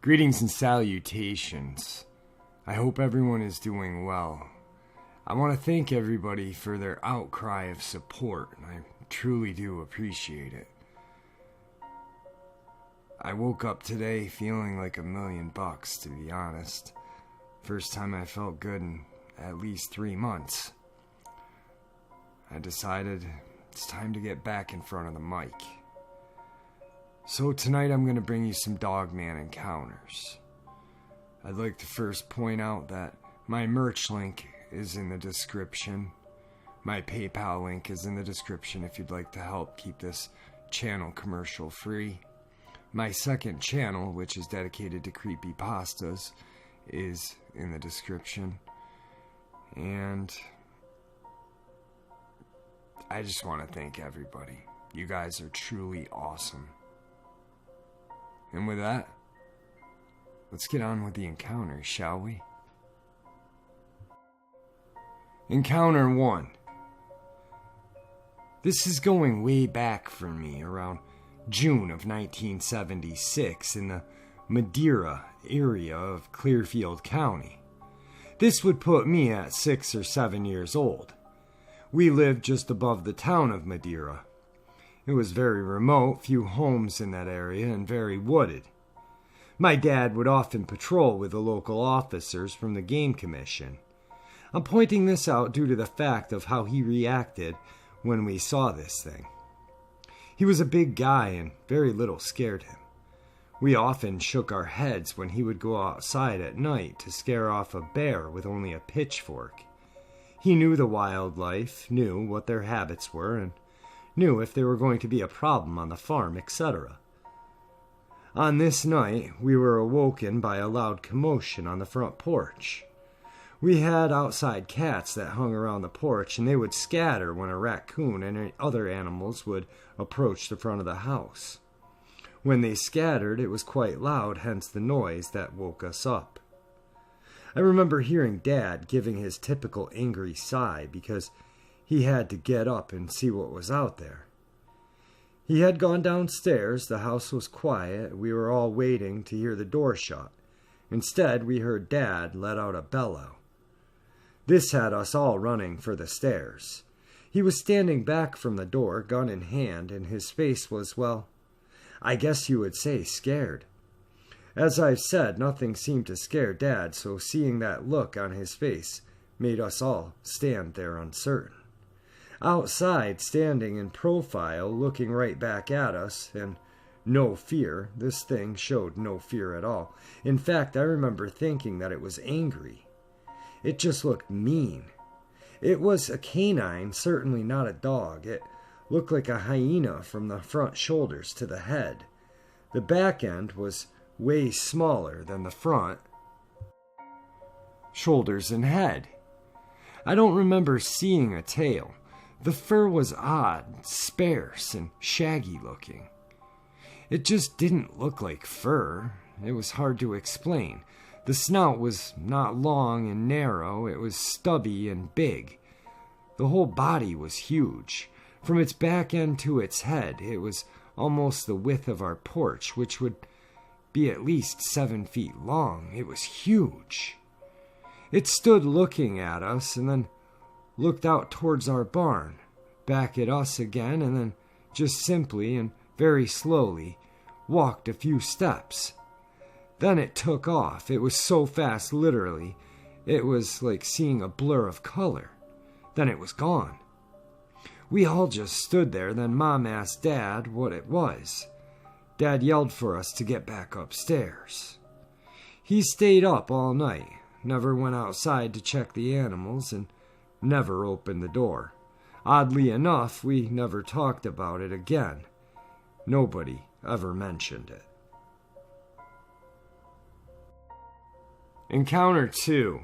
Greetings and salutations. I hope everyone is doing well. I want to thank everybody for their outcry of support, and I truly do appreciate it. I woke up today feeling like $1,000,000, to be honest. First time I felt good in at least 3 months. I decided it's time to get back in front of the mic. So tonight I'm going to bring you some Dogman encounters. I'd like to first point out that my merch link is in the description. My PayPal link is in the description if you'd like to help keep this channel commercial free. My second channel, which is dedicated to creepypastas, is in the description. And I just want to thank everybody. You guys are truly awesome. And with that, let's get on with the encounter, shall we? Encounter 1. This is going way back for me, around June of 1976 in the Madeira area of Clearfield County. This would put me at 6 or 7 years old. We lived just above the town of Madeira. It was very remote, few homes in that area, and very wooded. My dad would often patrol with the local officers from the Game Commission. I'm pointing this out due to the fact of how he reacted when we saw this thing. He was a big guy and very little scared him. We often shook our heads when he would go outside at night to scare off a bear with only a pitchfork. He knew the wildlife, knew what their habits were, and knew if there were going to be a problem on the farm, etc. On this night, we were awoken by a loud commotion on the front porch. We had outside cats that hung around the porch, and they would scatter when a raccoon and other animals would approach the front of the house. When they scattered, it was quite loud, hence the noise that woke us up. I remember hearing Dad giving his typical angry sigh because he had to get up and see what was out there. He had gone downstairs, the house was quiet, we were all waiting to hear the door shut. Instead, we heard Dad let out a bellow. This had us all running for the stairs. He was standing back from the door, gun in hand, and his face was, well, I guess you would say scared. As I've said, nothing seemed to scare Dad, so seeing that look on his face made us all stand there uncertain. Outside, standing in profile, looking right back at us, and no fear, this thing showed no fear at all. In fact, I remember thinking that it was angry. It just looked mean. It was a canine, certainly not a dog. It looked like a hyena from the front shoulders to the head. The back end was way smaller than the front shoulders and head. I don't remember seeing a tail. The fur was odd, sparse, and shaggy looking. It just didn't look like fur. It was hard to explain. The snout was not long and narrow, it was stubby and big. The whole body was huge. From its back end to its head, it was almost the width of our porch, which would be at least 7 feet long. It was huge. It stood looking at us and then looked out towards our barn, back at us again, and then just simply and very slowly walked a few steps. Then it took off. It was so fast, literally. It was like seeing a blur of color. Then it was gone. We all just stood there. Then Mom asked Dad what it was. Dad yelled for us to get back upstairs. He stayed up all night, never went outside to check the animals, and never opened the door. Oddly enough, we never talked about it again. Nobody ever mentioned it. Encounter 2.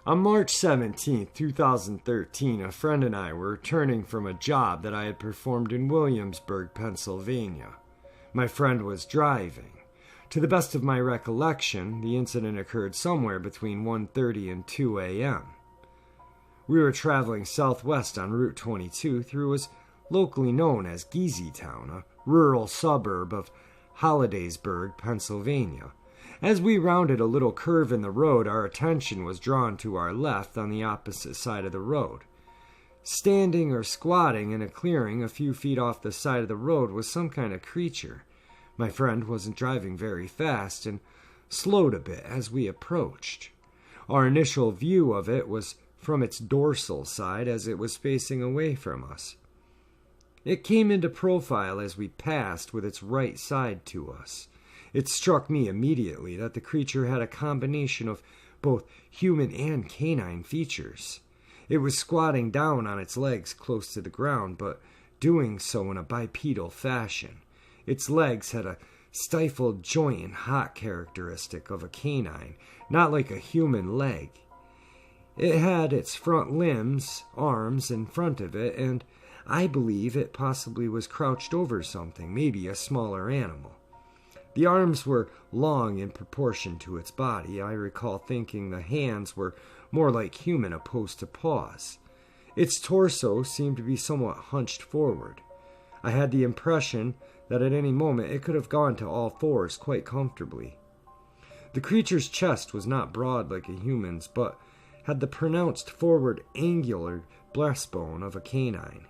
On March 17, 2013, a friend and I were returning from a job that I had performed in Williamsburg, Pennsylvania. My friend was driving. To the best of my recollection, the incident occurred somewhere between 1:30 and 2 a.m. We were traveling southwest on Route 22 through what was locally known as Geezytown, a rural suburb of Hollidaysburg, Pennsylvania. As we rounded a little curve in the road, our attention was drawn to our left on the opposite side of the road. Standing or squatting in a clearing a few feet off the side of the road was some kind of creature. My friend wasn't driving very fast and slowed a bit as we approached. Our initial view of it was from its dorsal side as it was facing away from us. It came into profile as we passed with its right side to us. It struck me immediately that the creature had a combination of both human and canine features. It was squatting down on its legs close to the ground, but doing so in a bipedal fashion. Its legs had a stifled joint and hot characteristic of a canine, not like a human leg. It had its front limbs, arms, in front of it, and I believe it possibly was crouched over something, maybe a smaller animal. The arms were long in proportion to its body. I recall thinking the hands were more like human opposed to paws. Its torso seemed to be somewhat hunched forward. I had the impression that at any moment it could have gone to all fours quite comfortably. The creature's chest was not broad like a human's, but had the pronounced forward angular breastbone of a canine.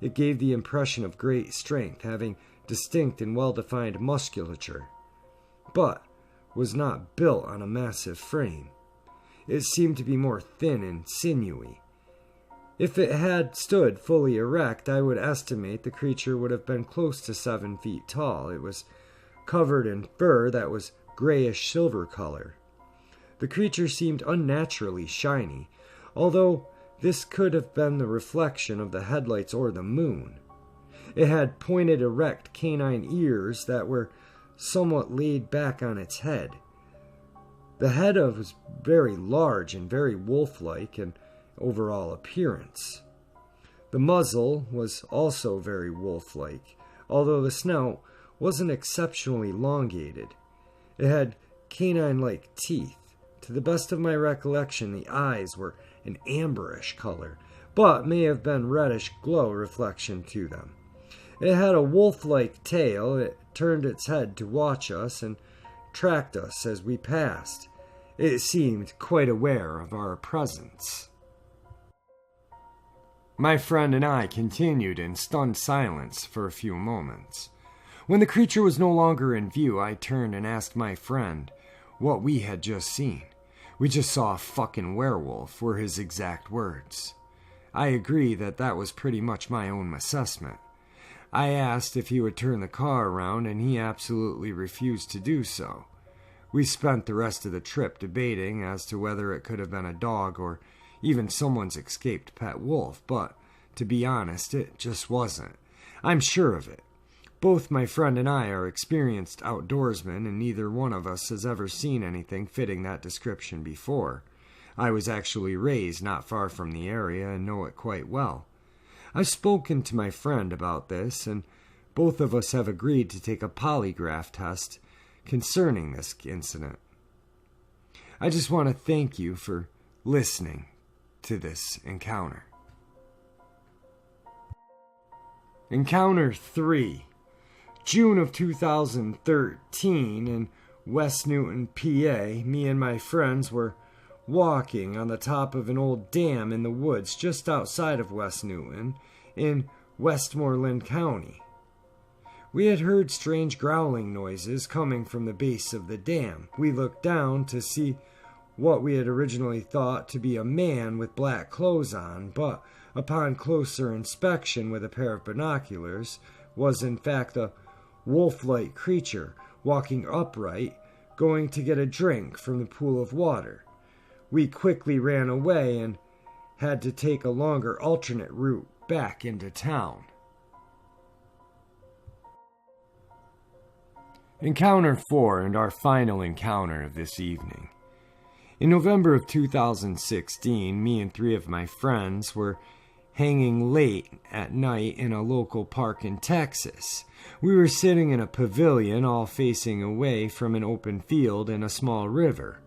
It gave the impression of great strength, having distinct and well-defined musculature, but was not built on a massive frame. It seemed to be more thin and sinewy. If it had stood fully erect, I would estimate the creature would have been close to 7 feet tall. It was covered in fur that was grayish-silver color. The creature seemed unnaturally shiny, although this could have been the reflection of the headlights or the moon. It had pointed, erect canine ears that were somewhat laid back on its head. The head was very large and very wolf-like in overall appearance. The muzzle was also very wolf-like, although the snout wasn't exceptionally elongated. It had canine-like teeth. To the best of my recollection, the eyes were an amberish color, but may have been reddish glow reflection to them. It had a wolf-like tail. It turned its head to watch us and tracked us as we passed. It seemed quite aware of our presence. My friend and I continued in stunned silence for a few moments. When the creature was no longer in view, I turned and asked my friend what we had just seen. "We just saw a fucking werewolf," were his exact words. I agree that was pretty much my own assessment. I asked if he would turn the car around, and he absolutely refused to do so. We spent the rest of the trip debating as to whether it could have been a dog or even someone's escaped pet wolf, but to be honest, it just wasn't. I'm sure of it. Both my friend and I are experienced outdoorsmen, and neither one of us has ever seen anything fitting that description before. I was actually raised not far from the area and know it quite well. I've spoken to my friend about this, and both of us have agreed to take a polygraph test concerning this incident. I just want to thank you for listening to this encounter. Encounter 3. June of 2013 in West Newton, PA. Me and my friends were walking on the top of an old dam in the woods just outside of West Newton in Westmoreland County. We had heard strange growling noises coming from the base of the dam. We looked down to see what we had originally thought to be a man with black clothes on, but upon closer inspection with a pair of binoculars, was in fact a wolf-like creature walking upright, going to get a drink from the pool of water. We quickly ran away and had to take a longer alternate route back into town. Encounter 4, and our final encounter of this evening. In November of 2016, me and 3 of my friends were hanging late at night in a local park in Texas. We were sitting in a pavilion all facing away from an open field and a small river.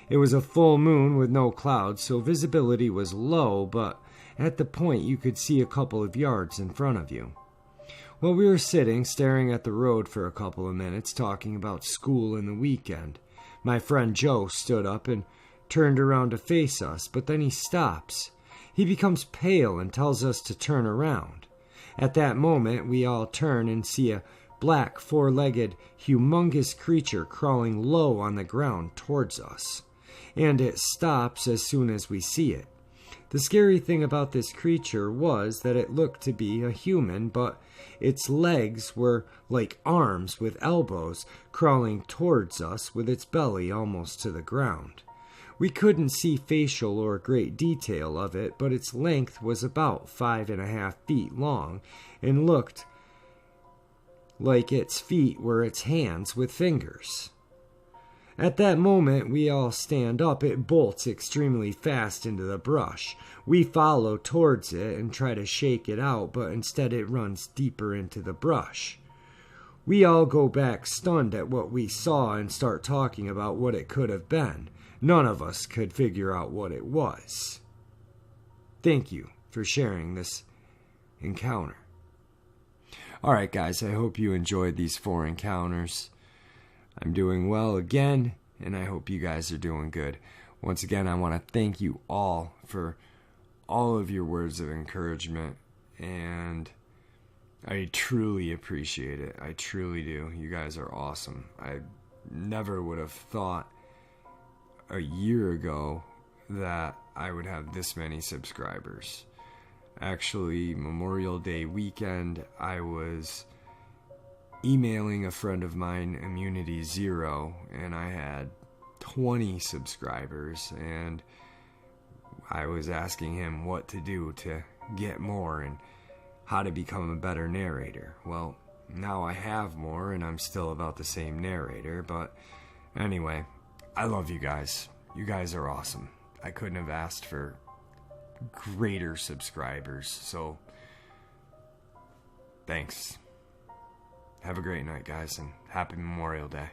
It was a full moon with no clouds, so visibility was low, but at the point you could see a couple of yards in front of you. Well, we were sitting, staring at the road for a couple of minutes, talking about school and the weekend. My friend Joe stood up and turned around to face us, but then he stops. He becomes pale and tells us to turn around. At that moment, we all turn and see a black, four-legged, humongous creature crawling low on the ground towards us. And it stops as soon as we see it. The scary thing about this creature was that it looked to be a human, but its legs were like arms with elbows crawling towards us with its belly almost to the ground. We couldn't see facial or great detail of it, but its length was about 5.5 feet long and looked like its feet were its hands with fingers. At that moment, we all stand up. It bolts extremely fast into the brush. We follow towards it and try to shake it out, but instead it runs deeper into the brush. We all go back stunned at what we saw and start talking about what it could have been. None of us could figure out what it was. Thank you for sharing this encounter. Alright guys, I hope you enjoyed these 4 encounters. I'm doing well again, and I hope you guys are doing good. Once again, I want to thank you all for all of your words of encouragement, and I truly appreciate it. I truly do. You guys are awesome. I never would have thought a year ago that I would have this many subscribers. Actually, Memorial Day weekend, I was emailing a friend of mine, Immunity Zero, and I had 20 subscribers, and I was asking him what to do to get more and how to become a better narrator. Well, now I have more, and I'm still about the same narrator, but anyway, I love you guys. You guys are awesome. I couldn't have asked for greater subscribers, so thanks. Have a great night, guys, and happy Memorial Day.